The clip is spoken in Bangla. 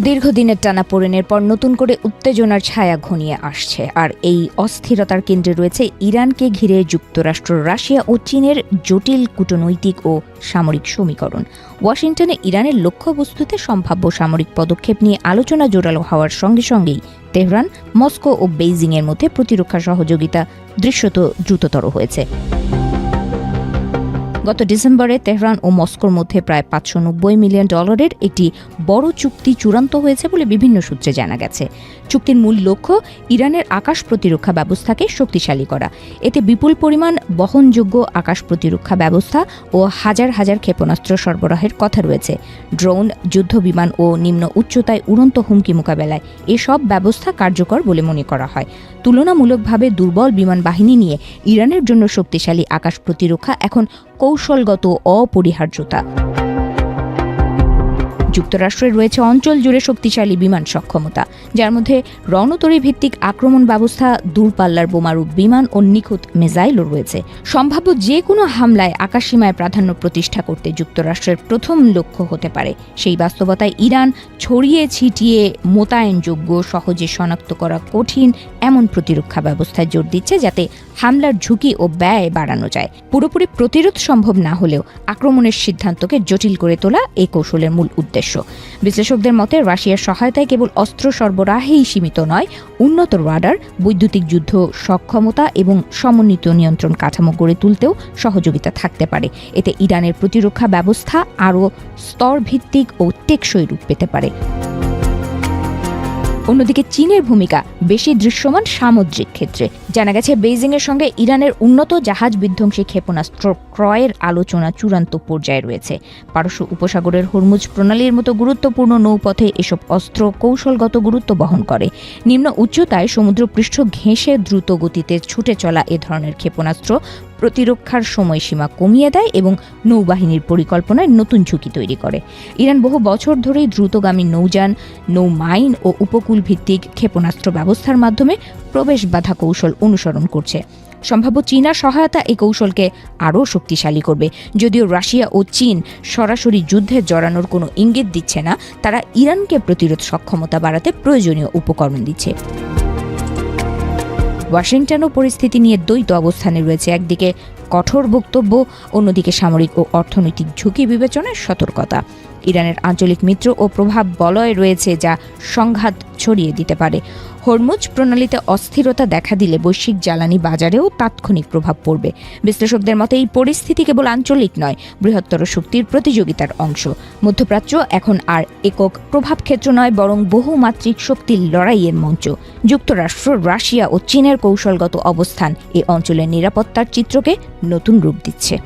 দীর্ঘদিনের টানাপোড়েনের পর নতুন করে উত্তেজনার ছায়া ঘনিয়ে আসছে। আর এই অস্থিরতার কেন্দ্রে রয়েছে ইরানকে ঘিরে যুক্তরাষ্ট্র, রাশিয়া ও চীনের জটিল কূটনৈতিক ও সামরিক সমীকরণ। ওয়াশিংটনে ইরানের লক্ষ্যবস্তুতে সম্ভাব্য সামরিক পদক্ষেপ নিয়ে আলোচনা জোরালো হওয়ার সঙ্গে সঙ্গেই তেহরান, মস্কো ও বেইজিংয়ের মধ্যে প্রতিরক্ষা সহযোগিতা দৃশ্যত দ্রুততর হয়েছে। গত ডিসেম্বরে তেহরান ও মস্কোর মধ্যে প্রায় $590 মিলিয়ন একটি বড় চুক্তি চূড়ান্ত হয়েছে বলে বিভিন্ন সূত্রে জানা গেছে। চুক্তির মূল লক্ষ্য ইরানের আকাশ প্রতিরক্ষা ব্যবস্থাকে শক্তিশালী করা। এতে বিপুল পরিমাণ বহনযোগ্য আকাশ প্রতিরক্ষা ব্যবস্থা ও হাজার হাজার ক্ষেপণাস্ত্র সরবরাহের কথা রয়েছে। ড্রোন, যুদ্ধবিমান ও নিম্ন উচ্চতায় উড়ন্ত হুমকি মোকাবেলায় এসব ব্যবস্থা কার্যকর বলে মনে করা হয়। তুলনামূলকভাবে দুর্বল বিমান বাহিনী নিয়ে ইরানের জন্য শক্তিশালী আকাশ প্রতিরক্ষা এখন কৌশলগত অপরিহার্যতা। যুক্তরাষ্ট্রের রয়েছে অঞ্চল জুড়ে শক্তিশালী বিমান সক্ষমতা, যার মধ্যে রণতরী ভিত্তিক আক্রমণ ব্যবস্থা, দূরপাল্লার বোমারু বিমান ও নিখুঁত মিসাইলও রয়েছে। সম্ভাব্য যে কোনো হামলায় আকাশসীমায় প্রাধান্য প্রতিষ্ঠা করতে যুক্তরাষ্ট্রের প্রথম লক্ষ্য হতে পারে। সেই বাস্তবতায় ইরান ছড়িয়ে ছিটিয়ে মোতায়েনযোগ্য, সহজে শনাক্ত করা কঠিন এমন প্রতিরক্ষা ব্যবস্থায় জোর দিচ্ছে, যাতে হামলার ঝুঁকি ও ব্যয় বাড়ানো যায়। পুরোপুরি প্রতিরোধ সম্ভব না হলেও আক্রমণের সিদ্ধান্তকে জটিল করে তোলা এই কৌশলের মূল উদ্দেশ্য। বিশ্লেষকদের মতে রাশিয়ার সহায়তায় কেবল অস্ত্র সরবরাহেই সীমিত নয়, উন্নত রাডার, বৈদ্যুতিক যুদ্ধ সক্ষমতা এবং সমন্বিত নিয়ন্ত্রণ কাঠামো গড়ে তুলতেও সহযোগিতা থাকতে পারে। এতে ইরানের প্রতিরক্ষা ব্যবস্থা আরও স্তরভিত্তিক ও টেকসই রূপ পেতে পারে। অন্যদিকে চীনের ভূমিকা বেশি দৃশ্যমান সামুদ্রিক ক্ষেত্রে। জানা গেছে বেইজিংয়ের সঙ্গে ইরানের উন্নত জাহাজ বিধ্বংসী ক্ষেপণাস্ত্র ক্রয়ের আলোচনা চূড়ান্ত পর্যায়ে রয়েছে। পারস্য উপসাগরের হরমুজ প্রণালীর মতো গুরুত্বপূর্ণ নৌপথে এসব অস্ত্র কৌশলগত গুরুত্ব বহন করে। নিম্ন উচ্চতায় সমুদ্রপৃষ্ঠ ঘেঁষে দ্রুত গতিতে ছুটে চলা এ ধরনের ক্ষেপণাস্ত্র প্রতিরক্ষার সময়সীমা কমিয়ে দেয় এবং নৌবাহিনীর পরিকল্পনায় নতুন ঝুঁকি তৈরি করে। ইরান বহু বছর ধরেই দ্রুতগামী নৌযান, নৌমাইন ও উপকূল ভিত্তিক ক্ষেপণাস্ত্র ব্যবস্থার মাধ্যমে প্রবেশ বাধা কৌশল অনুসরণ করছে। সম্ভাব্য চীনা সহায়তা এই কৌশলকে আরও শক্তিশালী করবে। যদিও রাশিয়া ও চীন সরাসরি যুদ্ধে জড়ানোর কোনো ইঙ্গিত দিচ্ছে না, তারা ইরানকে প্রতিরোধ সক্ষমতা বাড়াতে প্রয়োজনীয় উপকরণ দিচ্ছে। ওয়াশিংটনও পরিস্থিতি নিয়ে দ্বৈত অবস্থানে রয়েছে। একদিকে কঠোর বক্তব্য, অন্যদিকে সামরিক ও অর্থনৈতিক ঝুঁকি বিবেচনায় সতর্কতা। ইরানের আঞ্চলিক মিত্র ও প্রভাব বলয় রয়েছে, যা সংঘাত ছড়িয়ে দিতে পারে। হরমুজ প্রণালীতে অস্থিরতা দেখা দিলে বৈশ্বিক জ্বালানি বাজারেও তাৎক্ষণিক প্রভাব পড়বে। বিশ্লেষকদের মতে এই পরিস্থিতি কেবল আঞ্চলিক নয়, বৃহত্তর শক্তির প্রতিযোগিতার অংশ। মধ্যপ্রাচ্য এখন আর একক প্রভাব ক্ষেত্র নয়, বরং বহুমাত্রিক শক্তির লড়াইয়ের মঞ্চ। যুক্তরাষ্ট্র, রাশিয়া ও চীনের কৌশলগত অবস্থান এ অঞ্চলের নিরাপত্তার চিত্রকে নতুন রূপ দিচ্ছে।